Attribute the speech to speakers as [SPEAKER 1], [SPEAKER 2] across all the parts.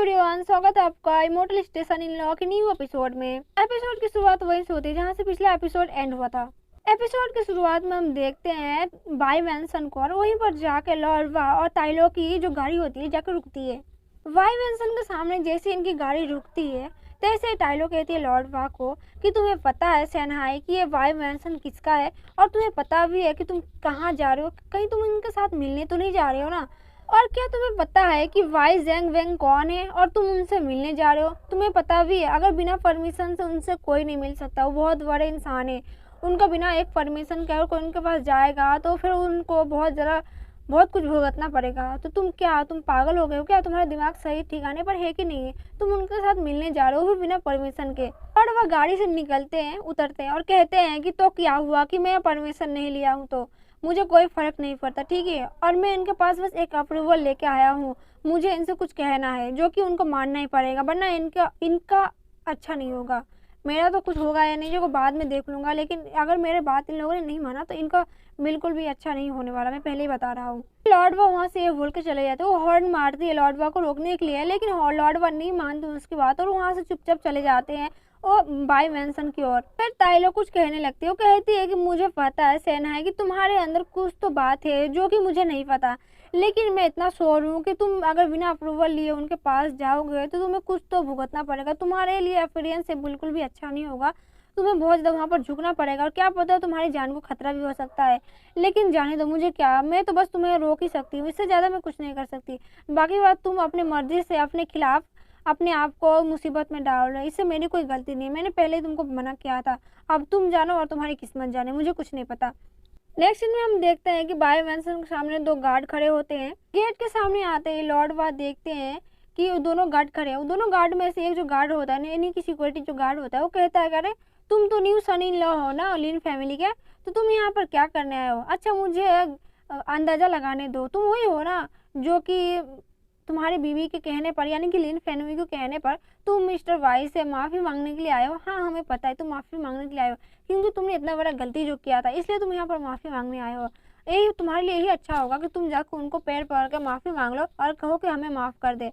[SPEAKER 1] Everyone, स्वागत है आपका इमोर्टल स्टेशन इन लॉ के न्यू एपिसोड में। एपिसोड की शुरुआत वहीं से होती है जहां से पिछला एपिसोड एंड हुआ था। एपिसोड की शुरुआत में हम देखते हैं बाई वेंसन को, और वहीं पर जाके लॉर्वा और ताइलो की जो गाड़ी होती है जाकर रुकती है। वाई वेंसन के सामने जैसे इनकी गाड़ी रुकती है तैसे टाइलो कहती है लॉर्वा को कि तुम्हें पता है सेनहाई कि ये वाई वेंसन किसका है, और तुम्हें पता भी है कि तुम कहाँ जा रहे हो, कहीं तुम इनके साथ मिलने तो नहीं जा रहे हो ना। और क्या तुम्हें पता है कि वाई जेंग वेंग कौन है और तुम उनसे मिलने जा रहे हो? तुम्हें पता भी है अगर बिना परमिशन से उनसे कोई नहीं मिल सकता, वो बहुत बड़े इंसान है। उनका बिना एक परमिशन के अगर कोई उनके पास जाएगा तो फिर उनको बहुत कुछ भुगतना पड़ेगा। तो तुम पागल हो गए हो क्या? तुम्हारा दिमाग सही ठिकाने पर है कि नहीं है? तुम उनके साथ मिलने जा रहे हो भी बिना परमिशन के। और वह गाड़ी से निकलते हैं, उतरते हैं और कहते हैं कि तो क्या हुआ कि मैं परमिशन नहीं लिया हूँ तो मुझे कोई फर्क नहीं पड़ता, ठीक है। और मैं इनके पास बस एक अप्रूवल लेके आया हूँ, मुझे इनसे कुछ कहना है जो कि उनको मानना ही पड़ेगा, वरना इनका अच्छा नहीं होगा। मेरा तो कुछ होगा या नहीं जो बाद में देख लूंगा, लेकिन अगर मेरे बात इन लोगों ने नहीं माना तो इनका बिल्कुल भी अच्छा नहीं होने वाला, मैं पहले ही बता रहा हूँ। लॉर्डवा वहाँ से बोल के चले जाते, वो हॉर्न मारती है लॉर्डवा को रोकने के लिए, लेकिन लॉर्डवा नहीं मानती उसकी बात और वहाँ से चुपचाप चले जाते हैं और बाई वेंसन की ओर। फिर ताइलो कुछ कहने लगती है, वो कहती है कि मुझे पता है सेनहाई कि तुम्हारे अंदर कुछ तो बात है जो कि मुझे नहीं पता, लेकिन मैं इतना श्योर हूँ कि तुम अगर बिना अप्रूवल लिए उनके पास जाओगे तो तुम्हें कुछ तो भुगतना पड़ेगा। तुम्हारे लिए अपीयरेंस से बिल्कुल भी अच्छा नहीं होगा, तुम्हें बहुत ज़्यादा वहाँ पर झुकना पड़ेगा और क्या पता तुम्हारी जान को खतरा भी हो सकता है। लेकिन जाने दो, मुझे क्या, मैं तो बस तुम्हें रोक ही सकती हूँ, इससे ज़्यादा मैं कुछ नहीं कर सकती। बाकी बात तुम अपनी मर्जी से अपने खिलाफ अपने आप को मुसीबत में डाल रहे हो, इससे मेरी कोई गलती नहीं है, मैंने पहले ही तुमको मना किया था। अब तुम जानो और तुम्हारी किस्मत जाने, मुझे कुछ नहीं पता। नेक्स्ट सीन में हम देखते हैं कि बाई वेंसन के सामने दो गार्ड खड़े होते हैं। गेट के सामने आते ही लॉर्डवा देखते हैं कि वो दोनों गार्ड खड़े हैं। दोनों गार्ड में से एक जो गार्ड होता है, इन्हीं की सिक्योरिटी जो गार्ड होता है, वो कहता है अरे तुम तो न्यू सन इन लॉ हो ना लिन फैमिली के, तो तुम यहाँ पर क्या करने आए हो? अच्छा मुझे अंदाजा लगाने दो, तुम वही हो ना जो कि तुम्हारी बीवी के कहने पर यानी कि लिन फैमिली के कहने पर तुम मिस्टर वाई से माफ़ी मांगने के लिए आए हो? हाँ हमें पता है तुम माफ़ी मांगने के लिए आए हो, क्योंकि तुमने इतना बड़ा गलती जो किया था इसलिए तुम यहाँ पर माफ़ी मांगने आए हो। यही तुम्हारे लिए यही अच्छा होगा कि तुम जाकर उनको पैर पकड़ कर माफ़ी मांग लो और कहो कि हमें माफ़ कर दे।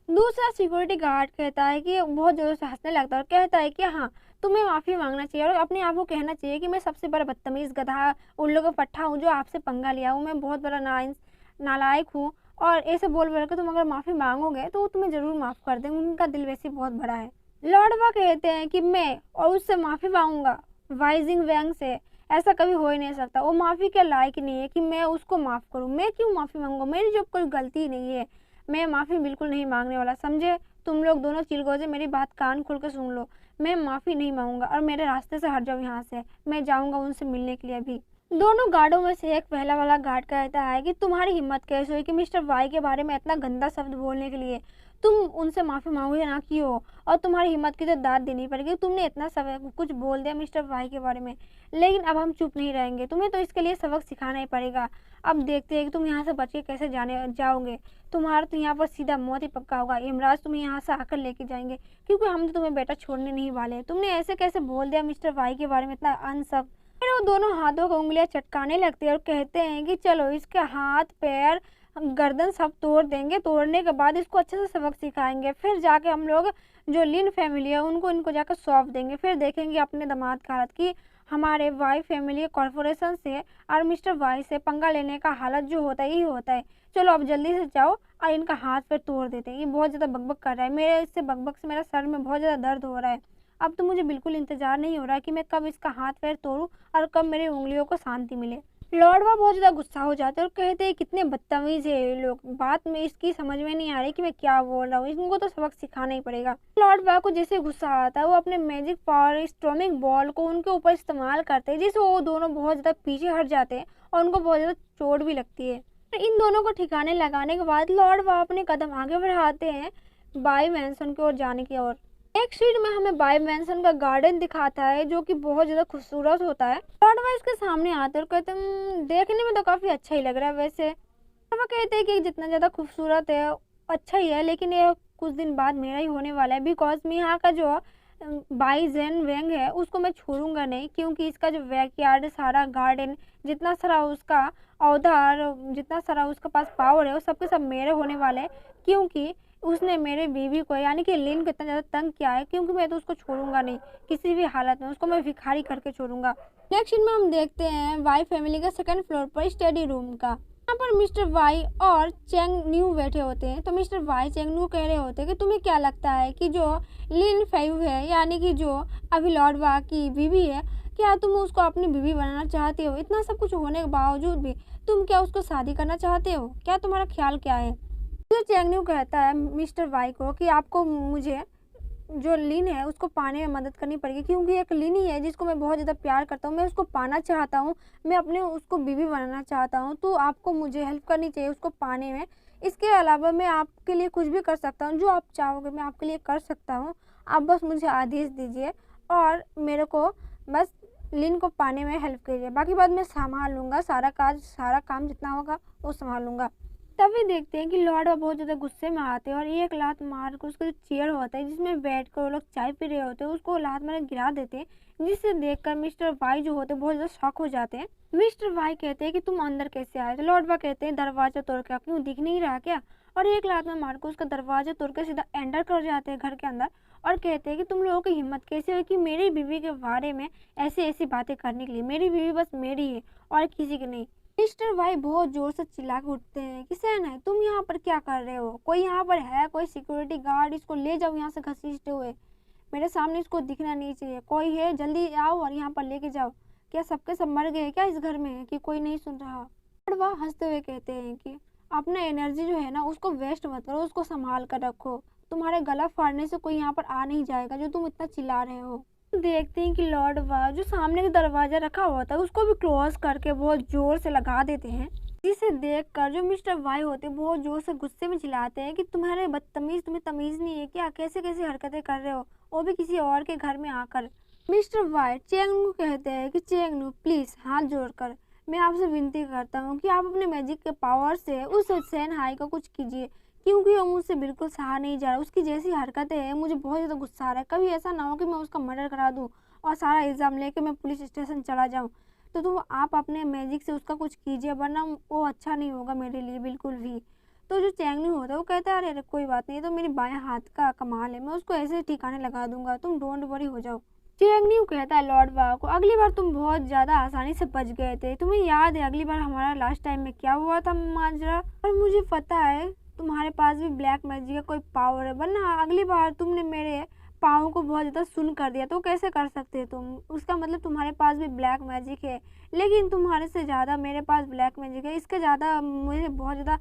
[SPEAKER 1] दूसरा सिक्योरिटी गार्ड कहता है कि बहुत जोर से हंसने लगता है और कहता है कि हाँ तुम्हें माफ़ी मांगना चाहिए और अपने आप को कहना चाहिए कि मैं सबसे बड़ा बदतमीज़ गधा उन लोगों का पट्टा हूँ जो आपसे पंगा लिया हूँ, मैं बहुत बड़ा नालायक हूँ। और ऐसे बोल बोल के तुम अगर माफ़ी मांगोगे तो वो तुम्हें ज़रूर माफ़ कर देंगे, उनका दिल वैसे बहुत बड़ा है। लॉर्डवा कहते हैं कि मैं और उससे माफ़ी मांगूंगा वाइजिंग वैंग से, ऐसा कभी हो ही नहीं सकता, वो माफ़ी के लायक नहीं है कि मैं उसको माफ़ करूँ। मैं क्यों माफ़ी मांगूँ, मेरी जो कोई गलती नहीं है, मैं माफ़ी बिल्कुल नहीं मांगने वाला, समझे? तुम लोग दोनों चिलगोजे मेरी बात कान खोल कर सुन लो, मैं माफ़ी नहीं मांगूंगा और मेरे रास्ते से हट जाओ यहाँ से, मैं जाऊँगा उनसे मिलने के लिए अभी। दोनों गार्डों में से एक पहला वाला गार्ड कहता है कि तुम्हारी हिम्मत कैसे हुई कि मिस्टर वाई के बारे में इतना गंदा शब्द बोलने के लिए तुम उनसे माफ़ी मांगोगे ना कि हो, और तुम्हारी हिम्मत की तो दाद देनी पड़ेगी, तुमने इतना सब कुछ बोल दिया मिस्टर वाई के बारे में। लेकिन अब हम चुप नहीं रहेंगे, तुम्हें तो इसके लिए सबक सिखाना ही पड़ेगा। अब देखते हैं कि तुम यहाँ से बच के कैसे जाओगे। तुम्हारा तो यहाँ पर सीधा मौत ही पक्का होगा, यमराज तुम्हें यहाँ से आकर लेके जाएंगे, क्योंकि हम तो तुम्हें बेटा छोड़ने नहीं वाले। तुमने ऐसे कैसे बोल दिया मिस्टर वाई के बारे में इतना अनसब। फिर वो दोनों हाथों को उंगलियां चटकाने लगती है और कहते हैं कि चलो इसके हाथ पैर गर्दन सब तोड़ देंगे, तोड़ने के बाद इसको अच्छे से सबक सिखाएंगे, फिर जाके हम लोग जो लिन फैमिली है उनको इनको जाकर सौंप देंगे, फिर देखेंगे अपने दामाद का हालत कि हमारे वाई फैमिली कॉर्पोरेशन से और मिस्टर वाई से पंगा लेने का हालत जो होता है यही होता है। चलो अब जल्दी से जाओ और इनका हाथ पैर तोड़ देते हैं, ये बहुत ज़्यादा बकबक कर रहा है, मेरे इससे बकबक से मेरा सर में बहुत ज़्यादा दर्द हो रहा है। अब तो मुझे बिल्कुल इंतजार नहीं हो रहा कि मैं कब इसका हाथ पैर तोड़ूं और कब मेरी उंगलियों को शांति मिले। लॉर्डवा बहुत ज़्यादा गुस्सा हो जाते हैं और कहते हैं कितने बदतमीज है ये लोग, बात में इसकी समझ में नहीं आ रही कि मैं क्या बोल रहा हूँ, इनको तो सबक सिखाना ही पड़ेगा। लॉर्डवा को जैसे गुस्सा आता है वो अपने मैजिक पावर स्टॉर्मिंग बॉल को उनके ऊपर इस्तेमाल करते हैं, जिससे वो दोनों बहुत ज़्यादा पीछे हट जाते हैं और उनको बहुत ज़्यादा चोट भी लगती है। इन दोनों को ठिकाने लगाने के बाद लॉर्डवा अपने कदम आगे बढ़ाते हैं बाई वेंसन की ओर जाने की ओर। एक सीट में हमें बाई वेंसन का गार्डन दिखाता है जो कि बहुत ज्यादा खूबसूरत होता है। लॉर्डवा इसके सामने आते और कहते हैं देखने में तो काफी अच्छा ही लग रहा है। वैसे लॉर्डवा कहते हैं कि जितना ज्यादा खूबसूरत है अच्छा ही है, लेकिन ये कुछ दिन बाद मेरा ही होने वाला है, बिकॉज मैं यहाँ का जो बाई जेन वेंग है उसको मैं छोड़ूंगा नहीं, क्योंकि इसका जो बैकयार्ड सारा गार्डन जितना सारा उसका औधार जितना सारा उसके पास पावर है वो सबके सब मेरे होने वाले हैं, क्योंकि उसने मेरे बीवी को यानी कि लिन को इतना ज़्यादा तंग किया है, क्योंकि मैं तो उसको छोड़ूंगा नहीं किसी भी हालत में, उसको मैं भिखारी करके छोड़ूंगा। नेक्स्ट सीन में हम देखते हैं वाई फैमिली का सेकंड फ्लोर पर स्टडी रूम का। यहाँ पर मिस्टर वाई और चेंग न्यू बैठे होते हैं। तो मिस्टर वाई चेंग न्यू कह रहे होते हैं कि तुम्हें क्या लगता है कि जो लिन फेयू है यानी कि जो अभी लॉर्ड वा की बीवी है, क्या तुम उसको अपनी बीवी बनाना चाहते हो? इतना सब कुछ होने के बावजूद भी तुम क्या उसको शादी करना चाहते हो? क्या तुम्हारा ख्याल क्या है? तो चेंग न्यू कहता है मिस्टर वाई को कि आपको मुझे जो लिन है उसको पाने में मदद करनी पड़ेगी, क्योंकि एक लिन ही है जिसको मैं बहुत ज़्यादा प्यार करता हूँ, मैं उसको पाना चाहता हूँ, मैं अपने उसको बीवी बनाना चाहता हूँ, तो आपको मुझे हेल्प करनी चाहिए उसको पाने में। इसके अलावा मैं आपके लिए कुछ भी कर सकता हूँ, जो आप चाहोगे मैं आपके लिए कर सकता हूँ। आप बस मुझे आदेश दीजिए और मेरे को बस लिन को पाने में हेल्प कीजिए, बाकी बात मैं संभाल लूँगा, सारा काम जितना होगा वो संभाल लूँगा। तभी देखते हैं कि लॉर्ड बहुत ज़्यादा गुस्से में आते हैं और एक लात मार कर उसका जो चेयर होता है जिसमें बैठ कर वो लोग चाय पी रहे होते हैं उसको लात मार गिरा देते हैं, जिसे देखकर मिस्टर वाई जो होते हैं बहुत ज़्यादा शॉक हो जाते हैं। मिस्टर वाई कहते हैं कि तुम अंदर कैसे आए? तो लॉर्ड वाई कहते हैं दरवाजा तोड़ के, क्यों दिख नहीं रहा क्या? और एक लात में मार कर उसका दरवाजा तोड़ कर सीधा एंटर कर जाते हैं घर के अंदर और कहते हैं कि तुम लोगों की हिम्मत कैसे हुई कि मेरी बीवी के बारे में ऐसी ऐसी बातें करने के लिए? मेरी बीवी बस मेरी है और किसी की नहीं। मिस्टर वाई बहुत जोर से चिल्ला के उठते हैं कि सहना है, तुम यहाँ पर क्या कर रहे हो? कोई यहाँ पर है? कोई सिक्योरिटी गार्ड? इसको ले जाओ यहाँ से घसीटते हुए, मेरे सामने इसको दिखना नहीं चाहिए। कोई है? जल्दी आओ और यहाँ पर लेके जाओ। क्या सबके सब मर गए क्या इस घर में कि कोई नहीं सुन रहा? और वह हंसते हुए कहते हैं कि अपना एनर्जी जो है ना उसको वेस्ट मत करो, उसको संभाल कर रखो, तुम्हारे गला फाड़ने से कोई यहाँ पर आ नहीं जाएगा जो तुम इतना चिल्ला रहे हो। देखते हैं कि लॉर्ड वाह जो सामने का दरवाजा रखा हुआ था उसको भी क्लोज करके बहुत जोर से लगा देते हैं, जिसे देखकर जो मिस्टर वाई होते हैं बहुत जोर से गुस्से में चिल्लाते हैं कि तुम्हारे बदतमीज, तुम्हें तमीज नहीं है क्या? कैसे कैसे हरकतें कर रहे हो, वो भी किसी और के घर में आकर। मिस्टर वाई चेंगनू कहते हैं कि चेंगनू प्लीज हाथ जोड़कर मैं आपसे विनती करता हूँ कि आप अपने मैजिक के पावर से उस सैन हाई को कुछ कीजिए, क्योंकि वो मुझसे बिल्कुल सहा नहीं जा रहा। उसकी जैसी हरकतें हैं मुझे बहुत ज़्यादा गुस्सा आ रहा है। कभी ऐसा ना हो कि मैं उसका मर्डर करा दूँ और सारा इल्ज़ाम लेके मैं पुलिस स्टेशन चला जाऊँ। तो तुम आप अपने मैजिक से उसका कुछ कीजिए, वरना वो अच्छा नहीं होगा मेरे लिए बिल्कुल भी। तो जो चैंगनी होता है वो कहता है अरे अरे कोई बात नहीं, ये तो मेरी बाएं हाथ का कमाल है, मैं उसको ऐसे ठिकाने लगा दूंगा, तुम डोंट वरी हो जाओ। चैंगनी कहता है लॉर्ड वाह को अगली बार तुम बहुत ज़्यादा आसानी से बच गए थे, तुम्हें याद है अगली बार हमारा लास्ट टाइम में क्या हुआ था माजरा? और मुझे पता है तुम्हारे पास भी ब्लैक मैजिक का कोई पावर है, वरना अगली बार तुमने मेरे पाँव को बहुत ज़्यादा सुन कर दिया, तो कैसे कर सकते तुम? उसका मतलब तुम्हारे पास भी ब्लैक मैजिक है, लेकिन तुम्हारे से ज़्यादा मेरे पास ब्लैक मैजिक है, इसके ज़्यादा मुझे बहुत ज़्यादा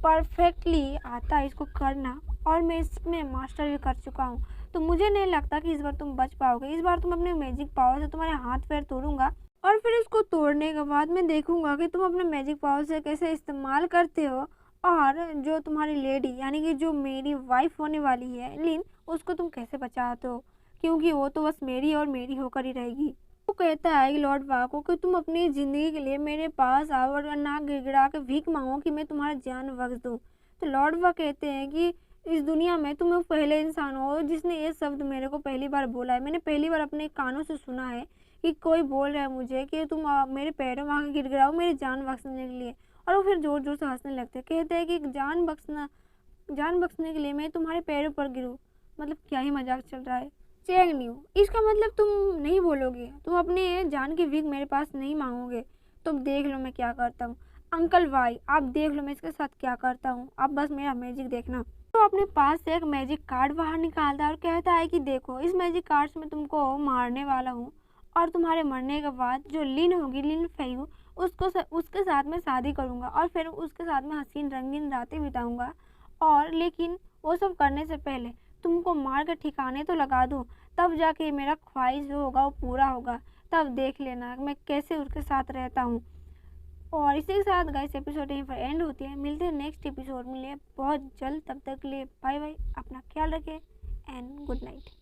[SPEAKER 1] परफेक्टली आता है इसको करना और मैं इसमें मास्टर भी कर चुका हूँ। तो मुझे नहीं लगता कि इस बार तुम बच पाओगे। इस बार तुम अपने मैजिक पावर से तुम्हारे हाथ पैर तोड़ूंगा और फिर उसको तोड़ने के बाद मैं देखूंगा कि तुम अपने मैजिक पावर से कैसे इस्तेमाल करते हो और जो तुम्हारी लेडी यानी कि जो मेरी वाइफ होने वाली है लिन, उसको तुम कैसे बचाते हो, क्योंकि वो तो बस मेरी और मेरी होकर ही रहेगी। वो कहता है कि लॉर्ड वाह को कि तुम अपनी ज़िंदगी के लिए मेरे पास आओ और नाक गिड़गिड़ा के भीख मांगो कि मैं तुम्हारा जान बख्श दूँ। तो लॉर्ड वाह कहते हैं कि इस दुनिया में तुम पहले इंसान हो जिसने ये शब्द मेरे को पहली बार बोला है। मैंने पहली बार अपने कानों से सुना है कि कोई बोल रहा है मुझे कि तुम मेरे पैरों में आके गिड़गिड़ाओ मेरी जान बख्शने के लिए। और वो फिर जोर जोर से हंसने लगते, कहते हैं कि जान बख्शने के लिए मैं तुम्हारे पैरों पर गिरूँ? मतलब क्या ही मजाक चल रहा है। चैंग न्यू, इसका मतलब तुम नहीं बोलोगे, तुम अपने जान की भीख मेरे पास नहीं मांगोगे? तुम देख लो मैं क्या करता हूँ। अंकल वाई आप देख लो मैं इसके साथ क्या करता हूँ, आप बस मेरा मैजिक देखना। तो अपने पास से एक मैजिक कार्ड बाहर निकालता है और कहता है कि देखो इस मैजिक कार्ड से मैं तुमको मारने वाला हूँ और तुम्हारे मरने के बाद जो लिन होगी, लिन फेयू, उसके साथ मैं शादी करूँगा और फिर उसके साथ में हसीन रंगीन रातें बिताऊँगा। और लेकिन वो सब करने से पहले तुमको मार के ठिकाने तो लगा दूँ, तब जाके मेरा ख्वाहिश जो होगा वो पूरा होगा, तब देख लेना मैं कैसे उसके साथ रहता हूँ। और इसी के साथ गाइस एपिसोड यहीं पर एंड होती है। मिलते हैं नेक्स्ट एपिसोड में बहुत जल्द, तब तक के लिए बाय बाय, अपना ख्याल रखें एंड गुड नाइट।